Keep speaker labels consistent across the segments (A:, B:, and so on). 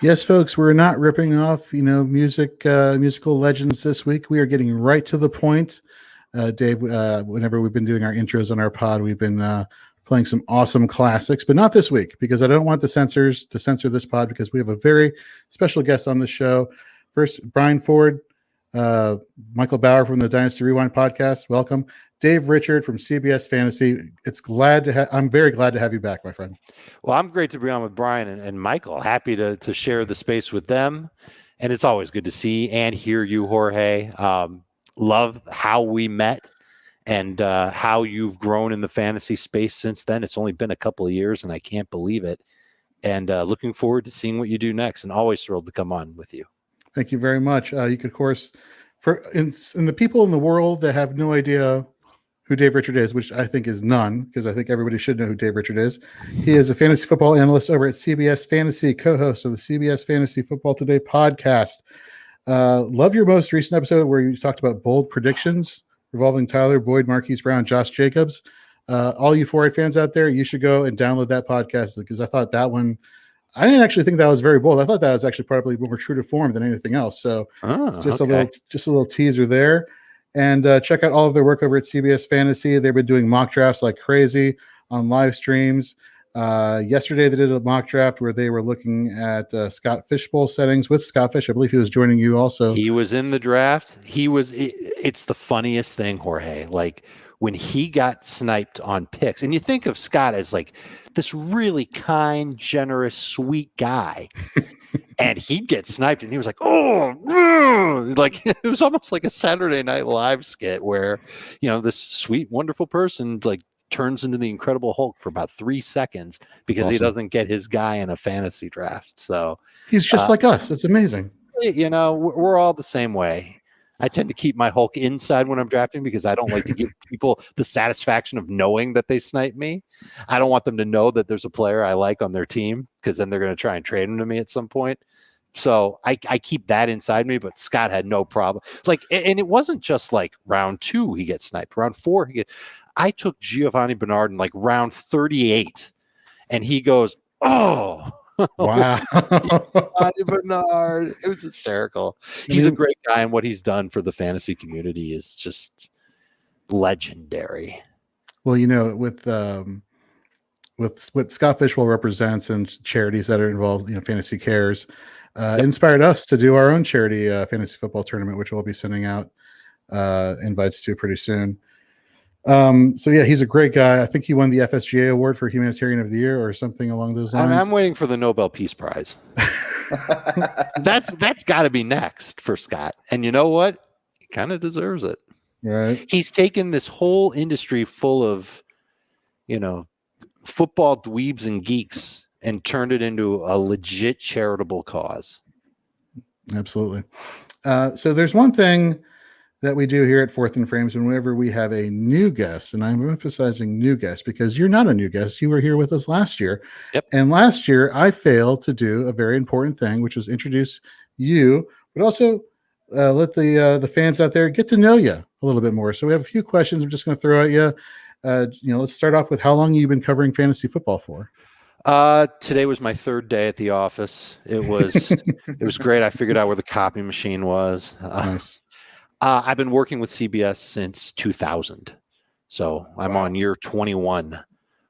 A: Yes, folks, we're not ripping off, musical legends this week. We are getting right to the point. Dave, whenever we've been doing our intros on our pod, we've been playing some awesome classics, but not this week because I don't want the censors to censor this pod because we have a very special guest on the show. First, Brian Ford, Michael Bauer from the Dynasty Rewind podcast. Welcome. Dave Richard from CBS Fantasy. I'm very glad to have you back, my friend.
B: Well, I'm great to be on with Brian and Michael. Happy to share the space with them. And it's always good to see and hear you, Jorge. Love how we met and how you've grown in the fantasy space since then. It's only been a couple of years, and I can't believe it. And looking forward to seeing what you do next. And always thrilled to come on with you.
A: Thank you very much. You could, of course, in the people in the world that have no idea who Dave Richard is, which I think is none, because I think everybody should know who Dave Richard is. He is a fantasy football analyst over at CBS Fantasy, co-host of the CBS Fantasy Football Today podcast. Love your most recent episode where you talked about bold predictions involving Tyler Boyd, Marquise Brown, Josh Jacobs. All you 4A fans out there, you should go and download that podcast because I thought that one, I didn't actually think that was very bold. I thought that was actually probably more true to form than anything else. So a little teaser there. And check out all of their work over at CBS Fantasy. They've been doing mock drafts like crazy on live streams. Yesterday, they did a mock draft where they were looking at Scott Fishbowl settings with Scott Fish. I believe he was joining you also.
B: He was in the draft. It's the funniest thing, Jorge. Like when he got sniped on picks, and you think of Scott as like this really kind, generous, sweet guy. And he'd get sniped, and he was like, "Oh!" Like it was almost like a Saturday Night Live skit where, this sweet, wonderful person like turns into the Incredible Hulk for about 3 seconds because he doesn't get his guy in a fantasy draft. So
A: he's just like us. It's amazing.
B: We're all the same way. I tend to keep my Hulk inside when I'm drafting because I don't like to give people the satisfaction of knowing that they snipe me. I don't want them to know that there's a player I like on their team because then they're going to try and trade him to me at some point. So I keep that inside me, but Scott had no problem. And it wasn't just like round 2 he gets sniped. Round 4 I took Giovanni Bernard in like round 38, and he goes, "Oh."
A: Wow.
B: Bernard. It was hysterical. He's a great guy, and what he's done for the fantasy community is just legendary.
A: Well, with what Scott Fishbowl represents and charities that are involved, Fantasy Cares, inspired us to do our own charity fantasy football tournament, which we'll be sending out invites to pretty soon. He's a great guy. I think he won the FSGA award for Humanitarian of the Year or something along those lines.
B: I'm waiting for the Nobel Peace Prize. That's got to be next for Scott. And you know what? He kind of deserves it.
A: Right.
B: He's taken this whole industry full of, football dweebs and geeks and turned it into a legit charitable cause.
A: Absolutely. So there's one thing that we do here at Fourth and Frames whenever we have a new guest, and I'm emphasizing new guest because you're not a new guest. You were here with us last year.
B: Yep.
A: And last year I failed to do a very important thing, which was introduce you, but also let the fans out there get to know you a little bit more. So we have a few questions I'm just going to throw at you. Let's start off with how long you've been covering fantasy football for.
B: Today was my 3rd day at the office. It was great. I figured out where the copy machine was.
A: Nice.
B: I've been working with CBS since 2000. So I'm on year 21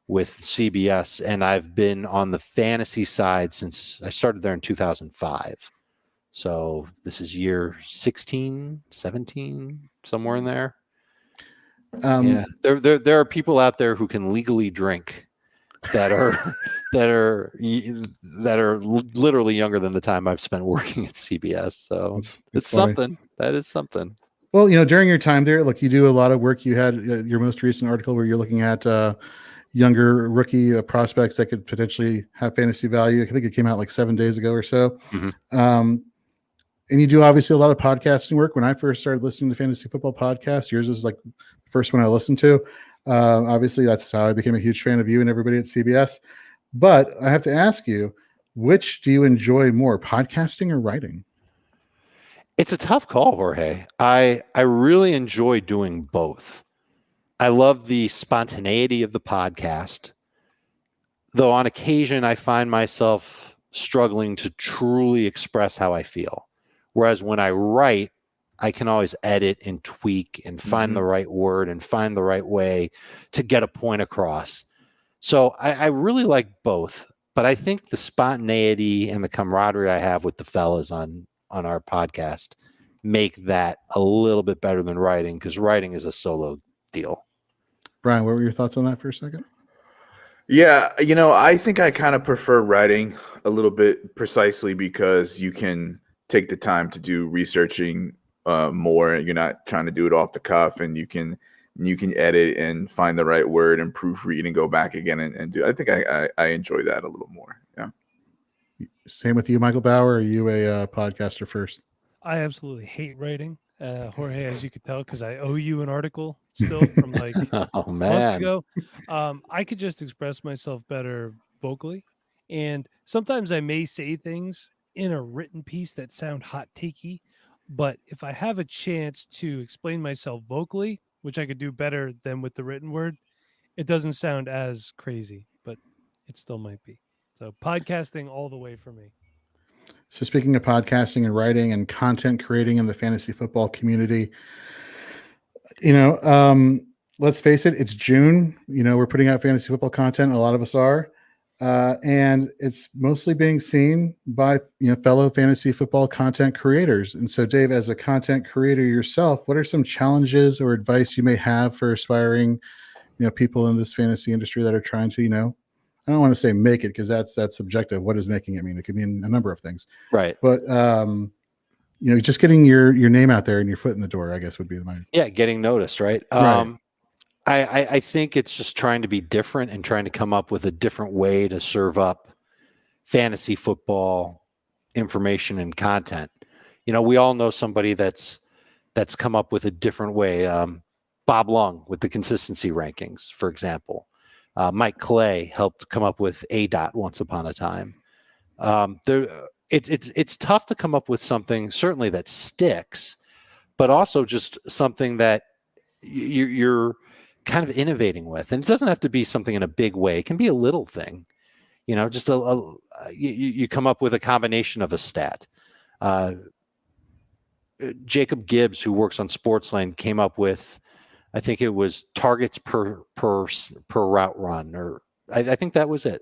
B: with CBS, and I've been on the fantasy side since I started there in 2005. So this is year 16, 17, somewhere in there. There are people out there who can legally drink that are literally younger than the time I've spent working at CBS. So it's something. That is something.
A: Well, during your time there, look, you do a lot of work. You had your most recent article where you're looking at younger rookie prospects that could potentially have fantasy value. I think it came out like 7 days ago or so.
B: Mm-hmm.
A: And you do obviously a lot of podcasting work. When I first started listening to fantasy football podcasts, yours is like the first one I listened to. Obviously, that's how I became a huge fan of you and everybody at CBS. But I have to ask you, which do you enjoy more, podcasting or writing?
B: It's a tough call, Jorge. I really enjoy doing both. I love the spontaneity of the podcast, though on occasion I find myself struggling to truly express how I feel. Whereas when I write, I can always edit and tweak and find the right word and find the right way to get a point across. So I really like both, but I think the spontaneity and the camaraderie I have with the fellas on our podcast make that a little bit better than writing, because writing is a solo deal.
A: Brian, what were your thoughts on that for a second?
C: Yeah, I think I kind of prefer writing a little bit, precisely because you can take the time to do researching more. You're not trying to do it off the cuff, and you can edit and find the right word and proofread and go back again and do. I think I enjoy that a little more. Yeah.
A: Same with you, Michael Bauer. Are you a podcaster first?
D: I absolutely hate writing, Jorge, as you could tell, because I owe you an article still from like
B: Oh
D: months
B: man.
D: ago. I could just express myself better vocally, and sometimes I may say things in a written piece that sound hot takey, but if I have a chance to explain myself vocally, which I could do better than with the written word, it doesn't sound as crazy, but it still might be. So podcasting all the way for me.
A: So speaking of podcasting and writing and content creating in the fantasy football community, let's face it, it's June. We're putting out fantasy football content. A lot of us are. And it's mostly being seen by fellow fantasy football content creators. And so, Dave, as a content creator yourself, what are some challenges or advice you may have for aspiring, people in this fantasy industry that are trying to, I don't want to say make it, because that's subjective. What does making it mean? It could mean a number of things,
B: Right?
A: But just getting your name out there and your foot in the door, I guess, would be
B: getting noticed, right?
A: Right.
B: I think it's just trying to be different and trying to come up with a different way to serve up fantasy football information and content. We all know somebody that's come up with a different way. Bob Lung with the consistency rankings, for example. Mike Clay helped come up with ADOT once upon a time. It's tough to come up with something certainly that sticks, but also just something that you're kind of innovating with. And it doesn't have to be something in a big way. It can be a little thing, just you come up with a combination of a stat. Jacob Gibbs, who works on Sportsline, came up with, I think it was targets per route run, or I think that was it,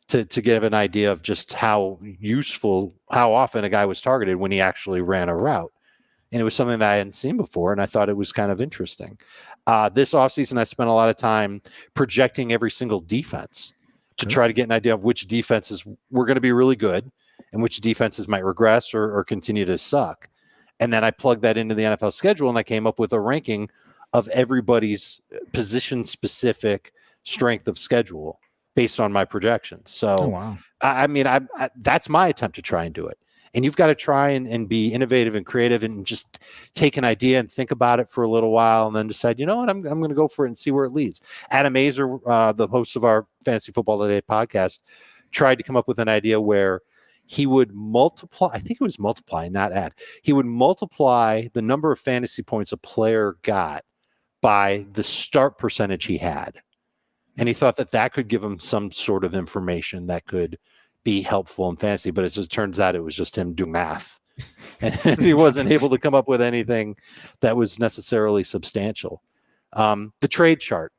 B: to give an idea of just how often a guy was targeted when he actually ran a route. And it was something that I hadn't seen before, and I thought it was kind of interesting. This offseason, I spent a lot of time projecting every single defense to try to get an idea of which defenses were going to be really good and which defenses might regress or continue to suck. And then I plugged that into the NFL schedule, and I came up with a ranking of everybody's position-specific strength of schedule based on my projections. So,
A: wow.
B: I mean, that's my attempt to try and do it. And you've got to try and be innovative and creative and just take an idea and think about it for a little while and then decide, what, I'm going to go for it and see where it leads. Adam Azer, the host of our Fantasy Football Today podcast, tried to come up with an idea where he would multiply, I think it was multiply, not add. He would multiply the number of fantasy points a player got by the start percentage he had. And he thought that could give him some sort of information that could be helpful in fantasy, but as it turns out, it was just him doing math. And he wasn't able to come up with anything that was necessarily substantial. The trade chart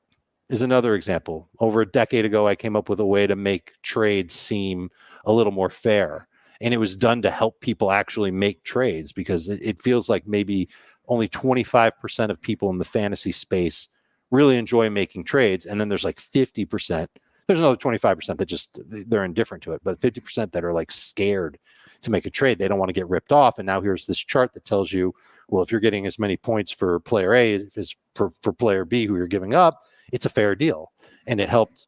B: is another example. Over a decade ago, I came up with a way to make trades seem a little more fair. And it was done to help people actually make trades, because it feels like maybe only 25% of people in the fantasy space really enjoy making trades. And then there's like 50%. There's another 25% that just, they're indifferent to it, but 50% that are like scared to make a trade. They don't want to get ripped off. And now here's this chart that tells you, well, if you're getting as many points for player A as for player B who you're giving up, it's a fair deal. And it helped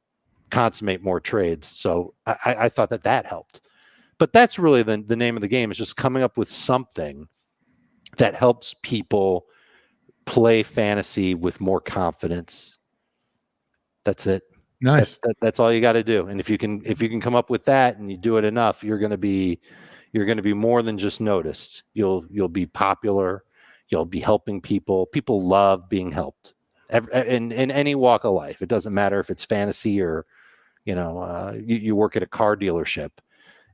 B: consummate more trades. So I thought that helped. But that's really the name of the game, is just coming up with something that helps people play fantasy with more confidence. That's it.
A: Nice.
B: That's all you got to do. And if you can come up with that and you do it enough, you're going to be more than just noticed. You'll be popular. You'll be helping people. People love being helped in any walk of life. It doesn't matter if it's fantasy or, you work at a car dealership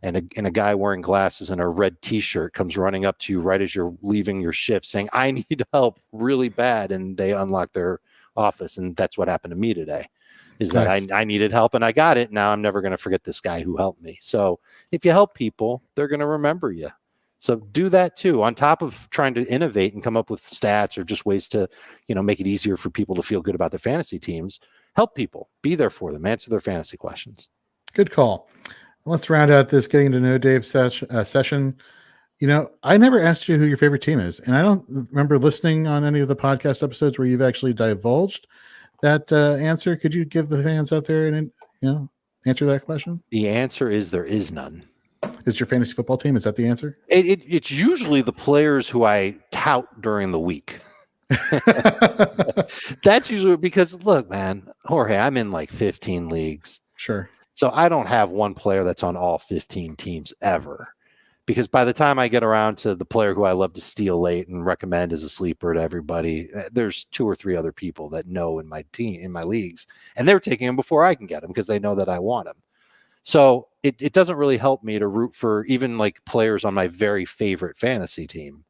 B: and a guy wearing glasses and a red T-shirt comes running up to you right as you're leaving your shift saying, I need help really bad, and they unlock their office. And that's what happened to me today, is that
A: Nice.
B: I needed help and I got it. Now I'm never going to forget this guy who helped me. So if you help people, they're going to remember you. So do that too, on top of trying to innovate and come up with stats or just ways to, make it easier for people to feel good about their fantasy teams. Help people, be there for them, answer their fantasy questions.
A: Good call. Let's round out this getting to know Dave session. I never asked you who your favorite team is, and I don't remember listening on any of the podcast episodes where you've actually divulged that answer. Could you give the fans out there and answer that question?
B: The answer is there is none.
A: Is your fantasy football team? Is that the answer?
B: It's usually the players who I tout during the week. That's usually because, look, man, Jorge, I'm in like 15 leagues.
A: Sure.
B: So I don't have one player that's on all 15 teams ever. Because by the time I get around to the player who I love to steal late and recommend as a sleeper to everybody, there's 2 or 3 other people that know in my team, in my leagues, and they're taking him before I can get him because they know that I want him. So it doesn't really help me to root for even like players on my very favorite fantasy team.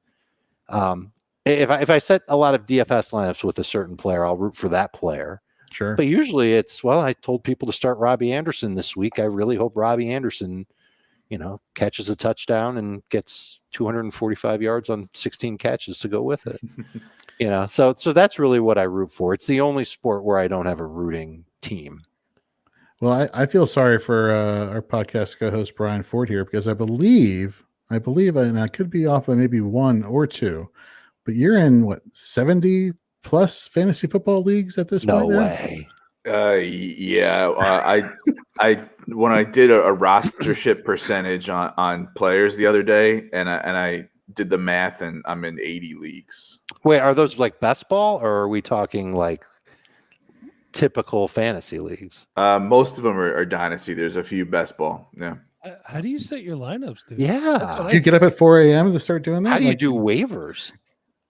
B: If I set a lot of DFS lineups with a certain player, I'll root for that player.
A: Sure.
B: But usually it's, I told people to start Robbie Anderson this week. I really hope Robbie Anderson, catches a touchdown and gets 245 yards on 16 catches to go with it. So that's really what I root for. It's the only sport where I don't have a rooting team.
A: Well, I feel sorry for our podcast co-host Brian Ford here, because I believe, and I could be off by maybe 1 or 2, but you're in 70 plus fantasy football leagues at this point now?
B: No way.
C: Yeah. I when I did a rostership percentage on players the other day, and I did the math, and I'm in 80 leagues.
B: Wait, are those like best ball, or are we talking like typical fantasy leagues?
C: Most of them are dynasty. There's a few best ball. Yeah.
D: How do you set your lineups, dude?
B: Yeah.
A: Do you get up at 4 a.m. to start doing that?
B: How do you do waivers?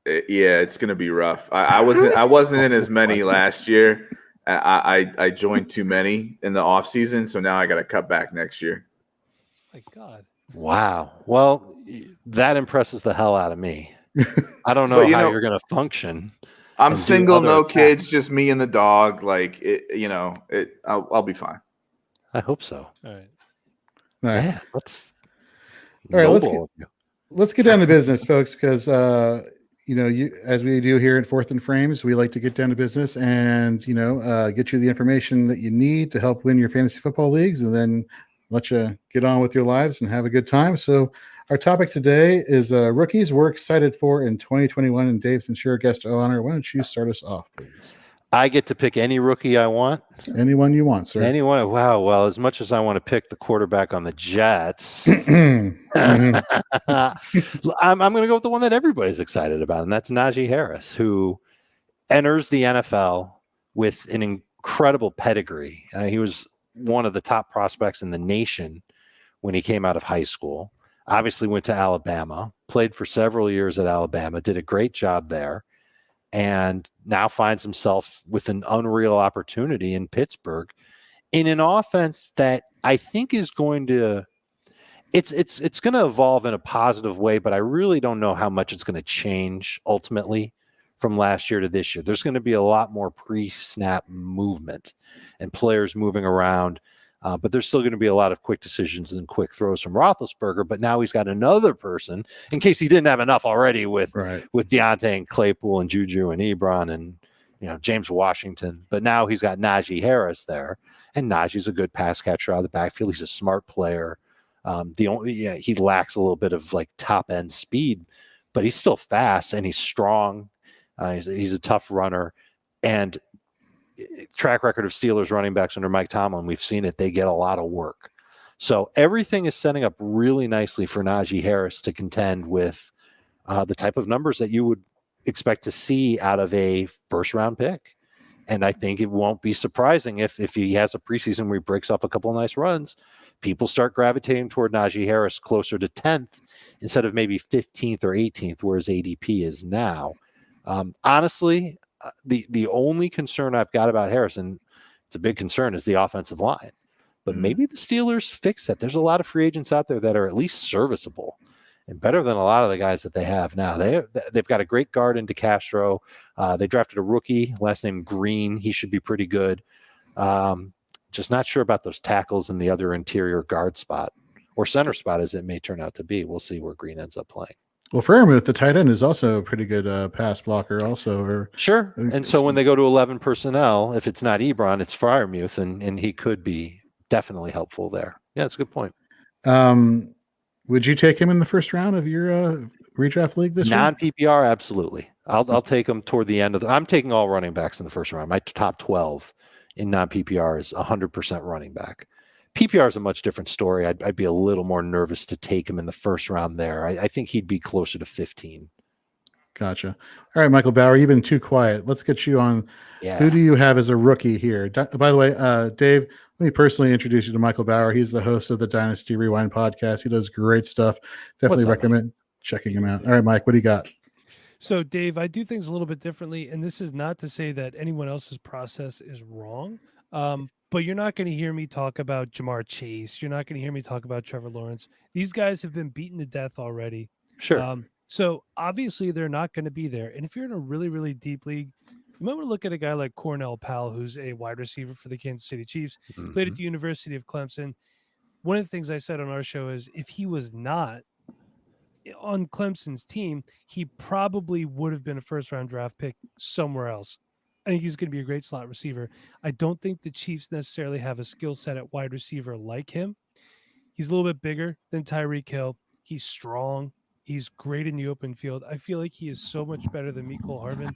C: Yeah, it's gonna be rough. I wasn't in as many last year. I joined too many in the off season, so now I got to cut back next year.
D: My God.
B: Wow. Well, that impresses the hell out of me. I don't know how you're going to function.
C: I'm single, no
B: attacks.
C: kids, just me and the dog. Like I'll be fine.
B: I hope so.
D: All right.
A: Nice.
B: Yeah,
A: All right, let's get down to business, folks, because as we do here at Fourth and Frames, we like to get down to business and get you the information that you need to help win your fantasy football leagues, and then let you get on with your lives and have a good time. So our topic today is rookies we're excited for in 2021. And Dave, since you're a guest of honor, why don't you start us off, please?
B: I get to pick any rookie I want.
A: Anyone you want, sir.
B: Anyone. Wow. Well, as much as I want to pick the quarterback on the Jets,
A: Mhm.
B: I'm going to go with the one that everybody's excited about, and that's Najee Harris, who enters the NFL with an incredible pedigree. He was one of the top prospects in the nation when he came out of high school. Obviously went to Alabama, played for several years at Alabama, did a great job there, and now finds himself with an unreal opportunity in Pittsburgh in an offense that I think is going to it's going to evolve in a positive way, but I really don't know how much it's going to change ultimately from last year to this year. There's going to be a lot more pre-snap movement and players moving around, but there's still going to be a lot of quick decisions and quick throws from Roethlisberger. But now he's got another person, in case he didn't have enough already with Deontay and Claypool and Juju and Ebron and James Washington. But now he's got Najee Harris there, and Najee's a good pass catcher out of the backfield. He's a smart player. He lacks a little bit of like top end speed, but he's still fast and he's strong. He's a tough runner, and track record of Steelers running backs under Mike Tomlin, we've seen it. They get a lot of work. So everything is setting up really nicely for Najee Harris to contend with the type of numbers that you would expect to see out of a first round pick. And I think it won't be surprising if he has a preseason where he breaks off a couple of nice runs, people start gravitating toward Najee Harris closer to 10th instead of maybe 15th or 18th, where his ADP is now. Honestly, the only concern I've got about Harrison, it's a big concern, is the offensive line. but maybe the Steelers fix that. There's a lot of free agents out there that are at least serviceable and better than a lot of the guys that they have now. They've got a great guard in DeCastro. They drafted a rookie, last name Green. He should be pretty good. Just not sure about those tackles and the other interior guard spot or center spot as it may turn out to be. We'll see where Green ends up playing.
A: Well, Fairmouth, the tight end, is also a pretty good pass blocker also.
B: Sure. And so when they go to 11 personnel, if it's not Ebron, it's Freiermuth, and he could be definitely helpful there. Yeah, that's a good point.
A: Would you take him in the first round of your redraft league this year?
B: Non-PPR, absolutely. I'll take him toward the end of I'm taking all running backs in the first round. My top 12 in non-PPR is 100% running back. PPR is a much different story. I'd be a little more nervous to take him in the first round there. I think he'd be closer to 15.
A: Gotcha. All right, Michael Bauer, you've been too quiet. Let's get you on.
B: Yeah.
A: Who do you have as a rookie here? By the way, Dave, let me personally introduce you to Michael Bauer. He's the host of the Dynasty Rewind podcast. He does great stuff. Definitely recommend checking him out. All right, Mike, what do you got?
D: So, Dave, I do things a little bit differently, and this is not to say that anyone else's process is wrong. But you're not going to hear me talk about Jamar Chase. You're not going to hear me talk about Trevor Lawrence. These guys have been beaten to death already.
B: Sure.
D: So obviously they're not going to be there. And if you're in a really, really deep league, you might want to look at a guy like Cornell Powell, who's a wide receiver for the Kansas City Chiefs, played at the University of Clemson. One of the things I said on our show is if he was not on Clemson's team, he probably would have been a first-round draft pick somewhere else. I think he's going to be a great slot receiver. I don't think the Chiefs necessarily have a skill set at wide receiver like him. He's a little bit bigger than Tyreek Hill. He's strong. He's great in the open field. I feel like he is so much better than Mecole Hardman.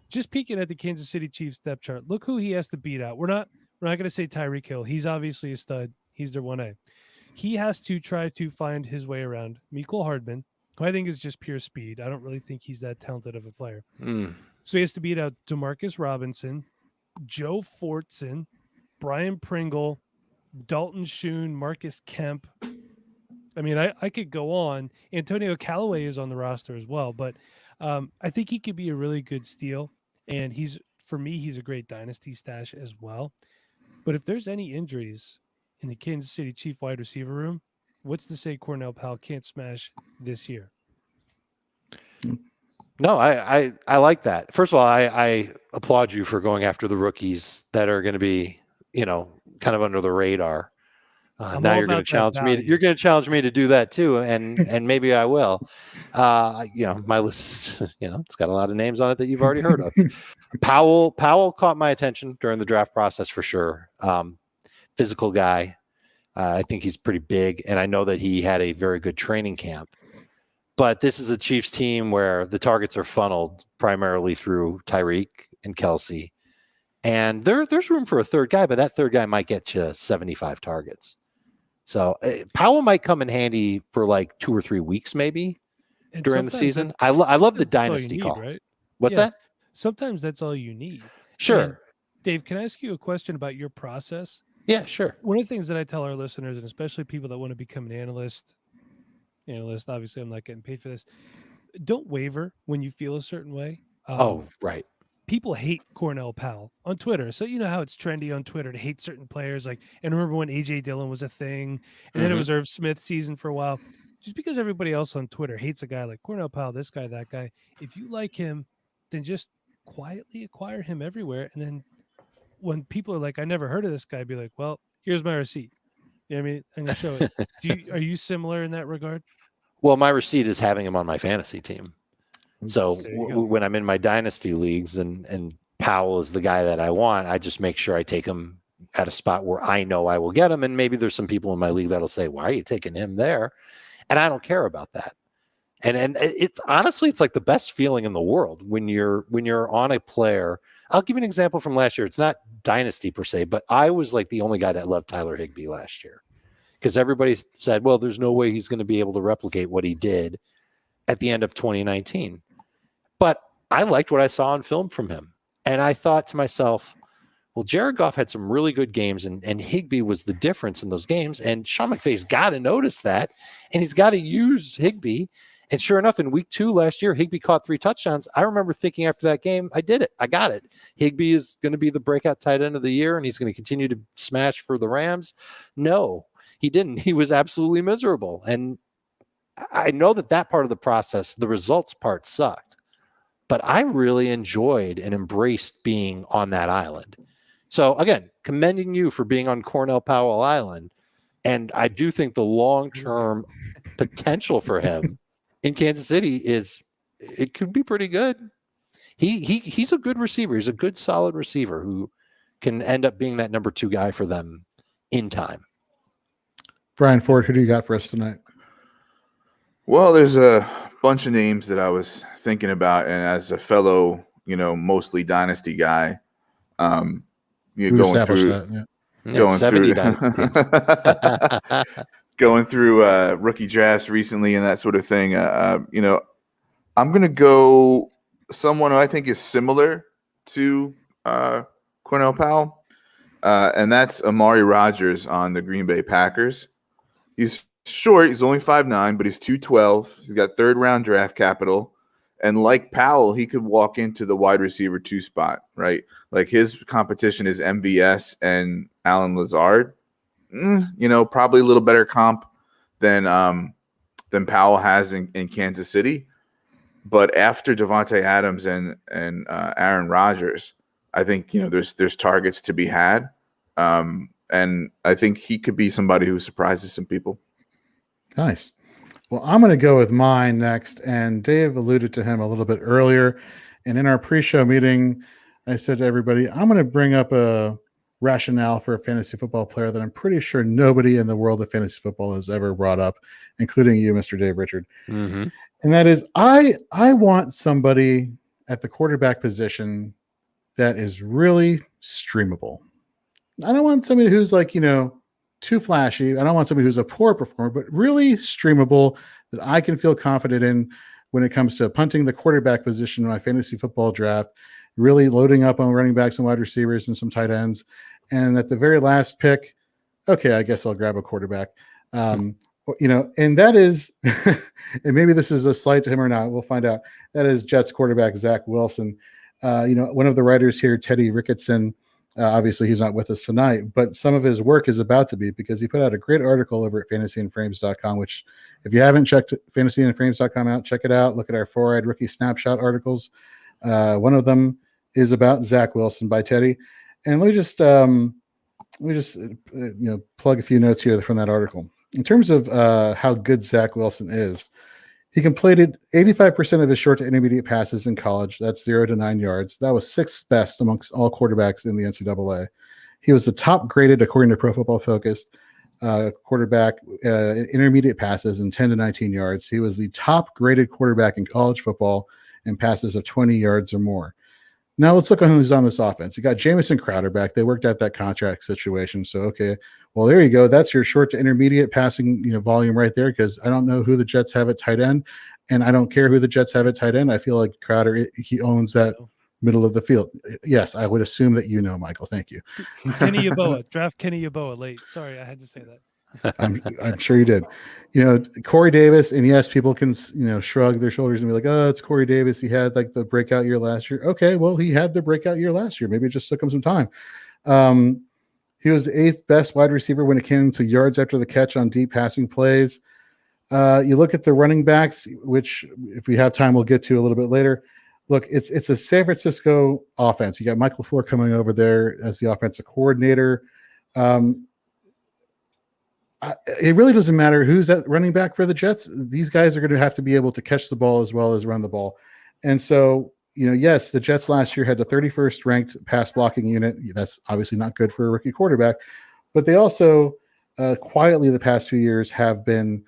D: Just peeking at the Kansas City Chiefs depth chart, look who he has to beat out. We're not going to say Tyreek Hill. He's obviously a stud. He's their 1A. He has to try to find his way around Mecole Hardman, who I think is just pure speed. I don't really think he's that talented of a player. So he has to beat out DeMarcus Robinson, Joe Fortson, Brian Pringle, Dalton Schoen, Marcus Kemp. I mean, I could go on. Antonio Callaway is on the roster as well, but I think he could be a really good steal. And for me, he's a great dynasty stash as well. But if there's any injuries in the Kansas City Chief wide receiver room, what's to say Cornell Powell can't smash this year?
B: No, I like that. First of all, I applaud you for going after the rookies that are going to be, kind of under the radar. Now you're going to challenge me. You're going to challenge me to do that too, and maybe I will. My list, it's got a lot of names on it that you've already heard of. Powell caught my attention during the draft process for sure. Physical guy. I think he's pretty big, and I know that he had a very good training camp. But this is a Chiefs team where the targets are funneled primarily through Tyreek and Kelsey. And there's room for a third guy, but that third guy might get you 75 targets. So Powell might come in handy for like 2 or 3 weeks maybe during the season. I love the dynasty call.
D: Right?
B: What's that?
D: Sometimes that's all you need.
B: Sure.
D: And Dave, can I ask you a question about your process?
B: Yeah, sure.
D: One of the things that I tell our listeners, and especially people that want to become an analyst, obviously I'm not getting paid for this. Don't waver when you feel a certain way.
B: Right.
D: People hate Cornell Powell on Twitter. So you know how it's trendy on Twitter to hate certain players. And remember when AJ Dillon was a thing, and then it was Irv Smith season for a while. Just because everybody else on Twitter hates a guy like Cornell Powell, this guy, that guy, if you like him, then just quietly acquire him everywhere. And then when people are like, I never heard of this guy, be like, well, here's my receipt. You know what I mean? I'm going to show it. Are you similar in that regard?
B: Well, my receipt is having him on my fantasy team. So when I'm in my dynasty leagues and Powell is the guy that I want, I just make sure I take him at a spot where I know I will get him. And maybe there's some people in my league that'll say, why are you taking him there? And I don't care about that. And it's honestly, it's like the best feeling in the world when you're on a player. I'll give you an example from last year. It's not dynasty per se, but I was like the only guy that loved Tyler Higbee last year because everybody said, well, there's no way he's going to be able to replicate what he did at the end of 2019. But I liked what I saw on film from him. And I thought to myself, well, Jared Goff had some really good games, and Higbee was the difference in those games. And Sean McVay's got to notice that, and he's got to use Higbee. And sure enough, in week 2 last year, Higbee caught 3 touchdowns. I remember thinking after that game, I did it. I got it. Higbee is going to be the breakout tight end of the year, and he's going to continue to smash for the Rams. No, he didn't. He was absolutely miserable. And I know that part of the process, the results part, sucked. But I really enjoyed and embraced being on that island. So again, commending you for being on Cornell Powell Island. And I do think the long-term potential for him in Kansas City it could be pretty good. He's a good receiver. He's a good, solid receiver who can end up being that number 2 guy for them in time.
A: Brian Ford, who do you got for us tonight?
C: Well, there's a bunch of names that I was thinking about, and as a fellow, mostly dynasty guy, going through, going through rookie drafts recently and that sort of thing. I'm going to go someone who I think is similar to Cornell Powell, and that's Amari Rodgers on the Green Bay Packers. He's short. He's only 5'9", but he's 212. He's got 3rd-round draft capital. And like Powell, he could walk into the wide receiver 2 spot, right? Like his competition is MVS and Alan Lazard. Probably a little better comp than Powell has in Kansas City. But after Devontae Adams and Aaron Rodgers, I think there's targets to be had, and I think he could be somebody who surprises some people.
A: Nice. Well, I'm going to go with mine next, and Dave alluded to him a little bit earlier. And in our pre-show meeting, I said to everybody, I'm going to bring up a rationale for a fantasy football player that I'm pretty sure nobody in the world of fantasy football has ever brought up, including you, Mr. Dave Richard.
B: Mm-hmm.
A: And that is, I want somebody at the quarterback position that is really streamable. I don't want somebody who's like, too flashy. I don't want somebody who's a poor performer, but really streamable that I can feel confident in when it comes to punting the quarterback position in my fantasy football draft, really loading up on running backs and wide receivers and some tight ends. And at the very last pick, okay, I guess I'll grab a quarterback. And that is, and maybe this is a slight to him or not, we'll find out. That is Jets quarterback Zach Wilson. One of the writers here, Teddy Ricketson, obviously he's not with us tonight, but some of his work is about to be, because he put out a great article over at fantasyandframes.com, which if you haven't checked fantasyandframes.com out, check it out. Look at our 4-eyed rookie snapshot articles. One of them is about Zach Wilson by Teddy. And let me just plug a few notes here from that article. In terms of how good Zach Wilson is, he completed 85% of his short to intermediate passes in college. That's 0 to 9 yards. That was 6th best amongst all quarterbacks in the NCAA. He was the top graded, according to Pro Football Focus, quarterback intermediate passes in 10 to 19 yards. He was the top graded quarterback in college football in passes of 20 yards or more. Now let's look at who's on this offense. You got Jamison Crowder back. They worked out that contract situation. So, okay, well, there you go. That's your short to intermediate passing volume right there, because I don't know who the Jets have at tight end, and I don't care who the Jets have at tight end. I feel like Crowder, he owns that middle of the field. Yes, I would assume that Michael. Thank you.
D: Kenny Yeboah. Draft Kenny Yeboah late. Sorry, I had to say that.
A: I'm sure you did. Corey Davis, and yes, people can shrug their shoulders and be like, "Oh, it's Corey Davis. He had like the breakout year last year." Okay, well, he had the breakout year last year. Maybe it just took him some time. He was the 8th best wide receiver when it came to yards after the catch on deep passing plays. You look at the running backs, which if we have time, we'll get to a little bit later. Look, it's a San Francisco offense. You got Mike LaFleur coming over there as the offensive coordinator. It really doesn't matter who's at running back for the Jets. These guys are going to have to be able to catch the ball as well as run the ball. And so, yes, the Jets last year had the 31st ranked pass blocking unit. That's obviously not good for a rookie quarterback, but they also quietly the past few years have been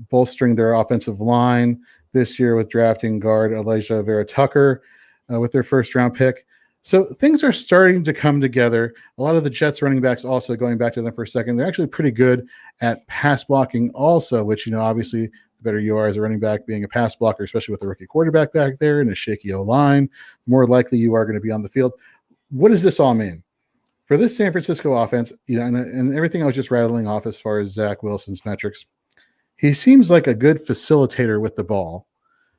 A: bolstering their offensive line this year with drafting guard Elijah Vera Tucker with their 1st round pick. So things are starting to come together. A lot of the Jets running backs, also going back to them for a second, they're actually pretty good at pass blocking also, which, obviously the better you are as a running back being a pass blocker, especially with a rookie quarterback back there and a shaky O-line, the more likely you are going to be on the field. What does this all mean? For this San Francisco offense, and everything I was just rattling off as far as Zach Wilson's metrics, he seems like a good facilitator with the ball,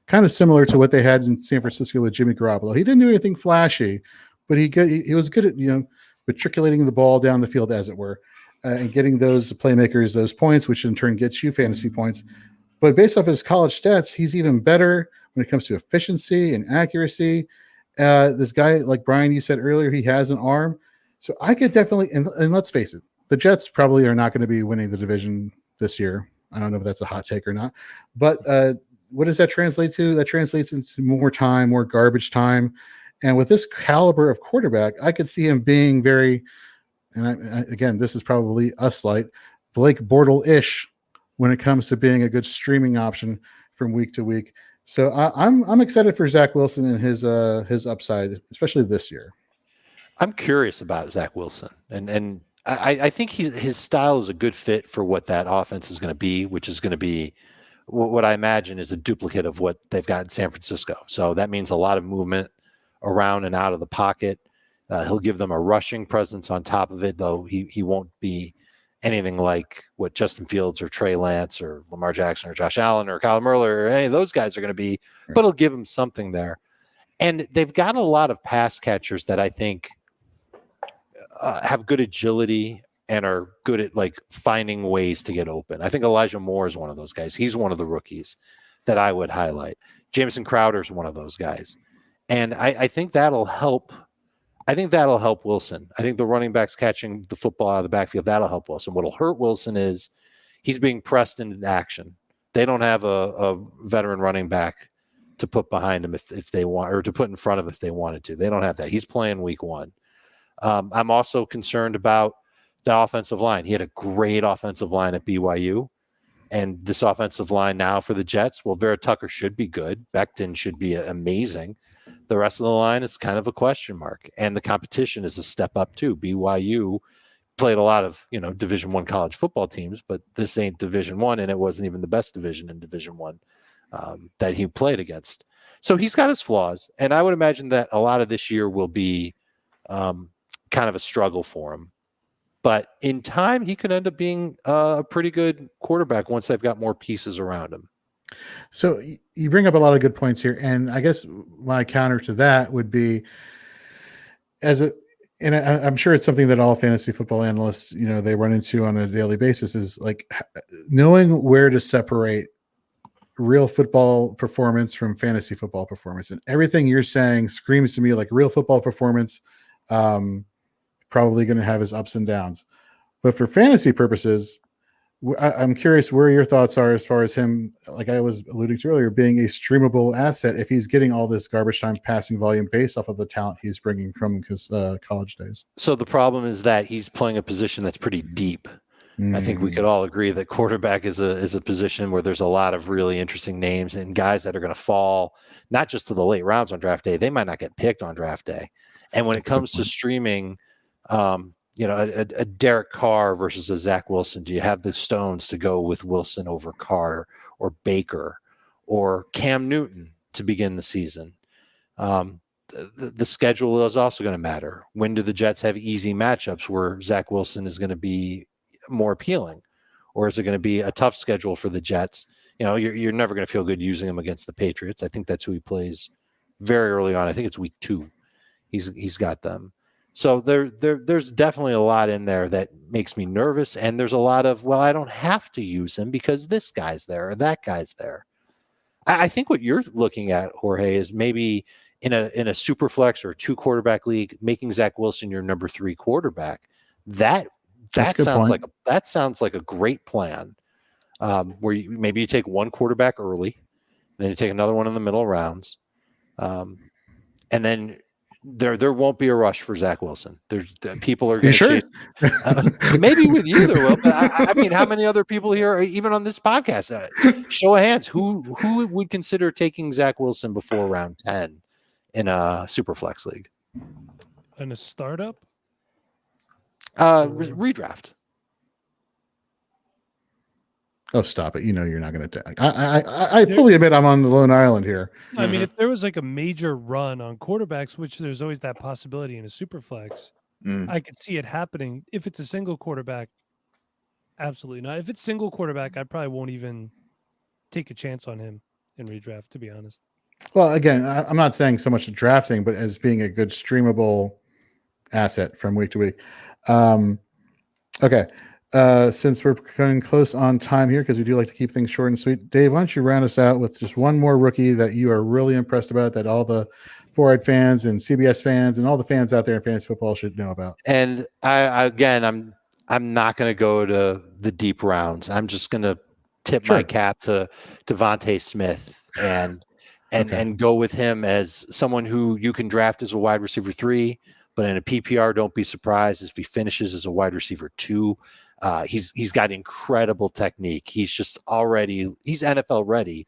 A: kind of similar to what they had in San Francisco with Jimmy Garoppolo. He didn't do anything flashy, but he was good at matriculating the ball down the field, as it were, and getting those playmakers those points, which in turn gets you fantasy points. But based off his college stats, he's even better when it comes to efficiency and accuracy. This guy, like Brian, you said earlier, he has an arm. So I could definitely, and let's face it, the Jets probably are not going to be winning the division this year. I don't know if that's a hot take or not. But what does that translate to? That translates into more time, more garbage time. And with this caliber of quarterback, I could see him being very, and again, this is probably a slight, Blake Bortle-ish when it comes to being a good streaming option from week to week. So I'm excited for Zach Wilson and his upside, especially this year.
B: I'm curious about Zach Wilson, and I think his style is a good fit for what that offense is going to be, which is going to be what I imagine is a duplicate of what they've got in San Francisco. So that means a lot of movement around and out of the pocket. He'll give them a rushing presence on top of it, though he won't be anything like what Justin Fields or Trey Lance or Lamar Jackson or Josh Allen or Kyle Murray or any of those guys are going to be, but it'll give him something there. And they've got a lot of pass catchers that I think have good agility and are good at like finding ways to get open. I think Elijah Moore is one of those guys. He's one of the rookies that I would highlight. Jamison Crowder is one of those guys. And I think that'll help. I think that'll help Wilson. I think the running backs catching the football out of the backfield, that'll help Wilson. What'll hurt Wilson is he's being pressed into action. They don't have a veteran running back to put behind him if they want, or to put in front of him if they wanted to. They don't have that. He's playing week one. I'm also concerned about the offensive line. He had a great offensive line at BYU. And this offensive line now for the Jets, well, Vera Tucker should be good. Becton should be amazing. The rest of the line is kind of a question mark. And the competition is a step up too. BYU played a lot of, Division I college football teams, but this ain't Division I, and it wasn't even the best division in Division I that he played against. So he's got his flaws. And I would imagine that a lot of this year will be kind of a struggle for him. But in time, he could end up being a pretty good quarterback once they've got more pieces around him.
A: So you bring up a lot of good points here. And I guess my counter to that would be and I'm sure it's something that all fantasy football analysts, they run into on a daily basis, is like knowing where to separate real football performance from fantasy football performance. And everything you're saying screams to me like real football performance, probably going to have his ups and downs. But for fantasy purposes, I'm curious where your thoughts are as far as him, like I was alluding to earlier, being a streamable asset if he's getting all this garbage time passing volume based off of the talent he's bringing from his college days.
B: So the problem is that he's playing a position that's pretty deep. I think we could all agree that quarterback is a position where there's a lot of really interesting names and guys that are going to fall not just to the late rounds on draft day. They might not get picked on draft day. And when it comes to streaming, a Derek Carr versus a Zach Wilson, do you have the stones to go with Wilson over Carr or Baker or Cam Newton to begin the season? The schedule is also going to matter. When do the Jets have easy matchups where Zach Wilson is going to be more appealing, or is it going to be a tough schedule for the Jets? You're never going to feel good using him against the Patriots. I think that's who he plays very early on. I think it's week 2. He's got them. So there's definitely a lot in there that makes me nervous. And there's a lot of, well, I don't have to use him because this guy's there or that guy's there. I think what you're looking at, Jorge, is maybe in a super flex or a 2 quarterback league, making Zach Wilson your number 3 quarterback. That sounds like a great plan. Where maybe you take one quarterback early, then you take another one in the middle rounds, and then there won't be a rush for Zach Wilson. People are going to chase. Maybe with you there will. But I mean, how many other people here, even on this podcast, show of hands, who would consider taking Zach Wilson before round 10 in a super flex league?
D: In a startup?
B: Redraft.
A: Oh, stop it. You're not going to. I fully admit I'm on the lone island here.
D: I mean, if there was like a major run on quarterbacks, which there's always that possibility in a super flex, I could see it happening. If it's a single quarterback, Absolutely not. If it's single quarterback, I probably won't even take a chance on him in redraft, to be honest.
A: Well, again, I'm not saying so much drafting, but as being a good streamable asset from week to week. Okay. Since we're coming close on time here, because we do like to keep things short and sweet, Dave, why don't you round us out with just one more rookie that you are really impressed about, that all the Four-Eyed fans and CBS fans and all the fans out there in fantasy football should know about?
B: And I'm not going to go to the deep rounds. I'm just going to tip my
A: Sure.
B: cap to Devontae Smith and
A: Okay.
B: go with him as someone who you can draft as a wide receiver 3, but in a PPR, don't be surprised if he finishes as a wide receiver 2. He's got incredible technique. He's NFL ready.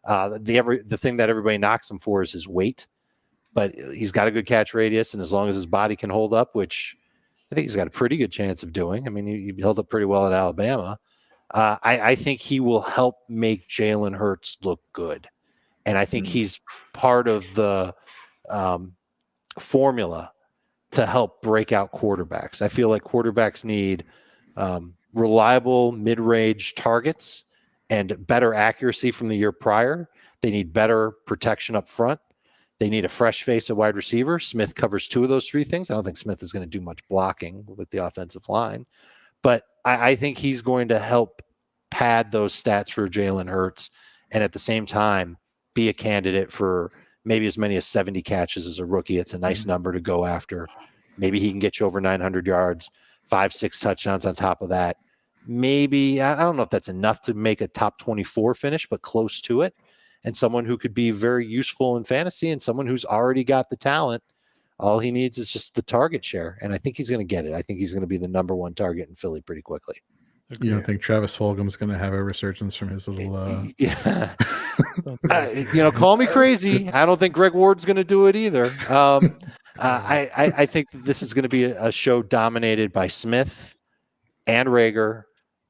B: The thing that everybody knocks him for is his weight, but he's got a good catch radius, and as long as his body can hold up, which I think he's got a pretty good chance of doing. I mean, he held up pretty well at Alabama. I think he will help make Jalen Hurts look good, and I think he's part of the formula to help break out quarterbacks. I feel like quarterbacks need reliable mid-range targets and better accuracy from the year prior. They need better protection up front. They need a fresh face at wide receiver. Smith covers 2 of those 3 things. I don't think Smith is going to do much blocking with the offensive line, but I think he's going to help pad those stats for Jalen Hurts, and at the same time be a candidate for maybe as many as 70 catches as a rookie. It's a nice number to go after. Maybe he can get you over 900 yards, 5-6 touchdowns on top of that. Maybe, I don't know if that's enough to make a top 24 finish, but close to it. And someone who could be very useful in fantasy, and someone who's already got the talent. All he needs is just the target share, and I think he's going to get it. I think he's going to be the number 1 target in Philly pretty quickly.
A: You don't think Travis Fulgham's going to have a resurgence from his little?
B: Yeah. Call me crazy. I don't think Greg Ward's going to do it either. I think this is going to be a show dominated by Smith and Rager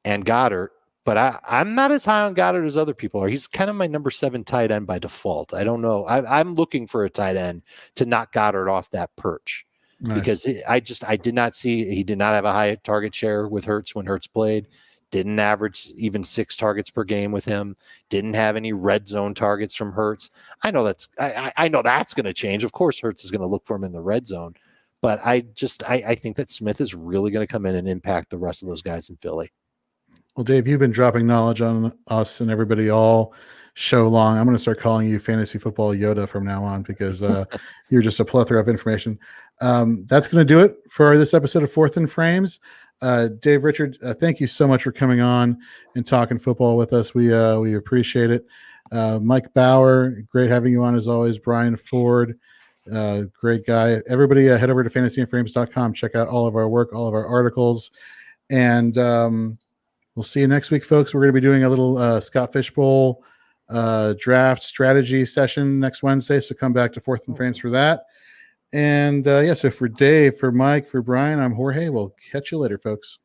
B: and Goddard, but I'm not as high on Goddard as other people are. He's kind of my number 7 tight end by default. I don't know. I'm looking for a tight end to knock Goddard off that perch. Nice. Because I did not see, he did not have a high target share with Hurts when Hurts played. Didn't average even 6 targets per game with him. Didn't have any red zone targets from Hurts. I know that's going to change. Of course, Hurts is going to look for him in the red zone, but I think that Smith is really going to come in and impact the rest of those guys in Philly.
A: Well, Dave, you've been dropping knowledge on us and everybody all show long. I'm going to start calling you Fantasy Football Yoda from now on, because you're just a plethora of information. That's going to do it for this episode of Fourth and Frames. Dave, Richard, thank you so much for coming on and talking football with us. We appreciate it. Mike Bauer, great having you on as always. Brian Ford, great guy. Everybody head over to fantasyandframes.com. Check out all of our work, all of our articles. And we'll see you next week, folks. We're going to be doing a little Scott Fishbowl draft strategy session next Wednesday. So come back to Fourth and Frames for that. And so for Dave, for Mike, for Brian, I'm Jorge. We'll catch you later, folks.